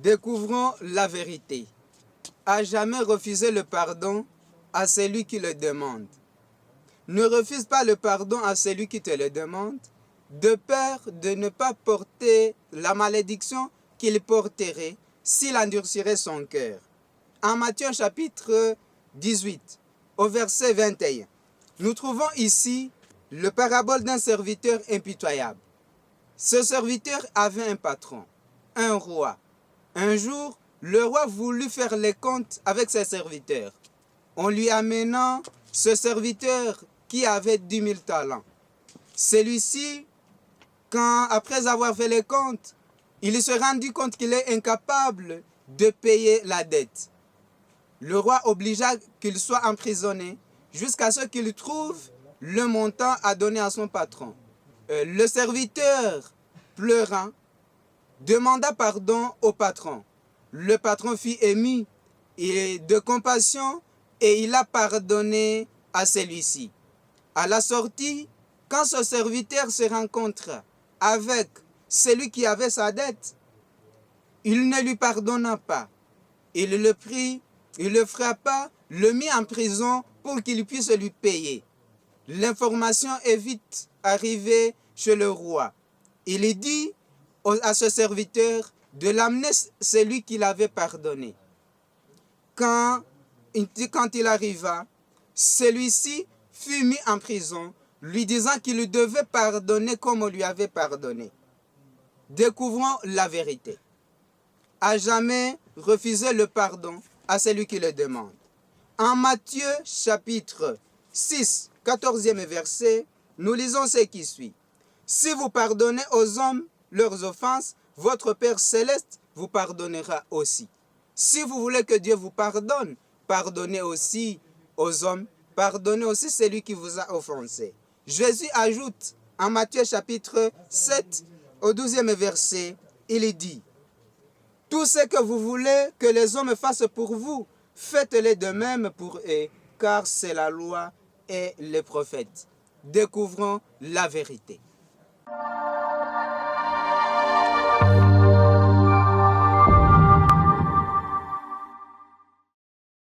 Découvrons la vérité. À jamais refuser le pardon à celui qui le demande. Ne refuse pas le pardon à celui qui te le demande, de peur de ne pas porter la malédiction qu'il porterait s'il endurcirait son cœur. En Matthieu chapitre 18, au verset 21, nous trouvons ici le parabole d'un serviteur impitoyable. Ce serviteur avait un patron, un roi. Un jour, le roi voulut faire les comptes avec ses serviteurs. En lui amenant ce serviteur qui avait 10 000 talents. Celui-ci, après avoir fait les comptes, il se rendit compte qu'il est incapable de payer la dette. Le roi obligea qu'il soit emprisonné jusqu'à ce qu'il trouve le montant à donner à son patron. Le serviteur, pleurant, demanda pardon au patron. Le patron fut ému de compassion et il a pardonné à celui-ci. À la sortie, quand ce serviteur se rencontra avec celui qui avait sa dette, il ne lui pardonna pas. Il le prit, il le frappa, le mit en prison pour qu'il puisse lui payer. L'information est vite arrivée chez le roi. Il dit à ce serviteur de l'amener celui qu'il avait pardonné. Quand il arriva, celui-ci fut mis en prison, lui disant qu'il devait pardonner comme on lui avait pardonné. Découvrons la vérité. À jamais refuser le pardon à celui qui le demande. En Matthieu chapitre 6, 14e verset, nous lisons ce qui suit. Si vous pardonnez aux hommes leurs offenses, votre Père céleste vous pardonnera aussi. Si vous voulez que Dieu vous pardonne, pardonnez aussi aux hommes, pardonnez aussi celui qui vous a offensé. Jésus ajoute en Matthieu chapitre 7 au 12e verset, il dit « Tout ce que vous voulez que les hommes fassent pour vous, faites-le de même pour eux, car c'est la loi et les prophètes. » Découvrons la vérité.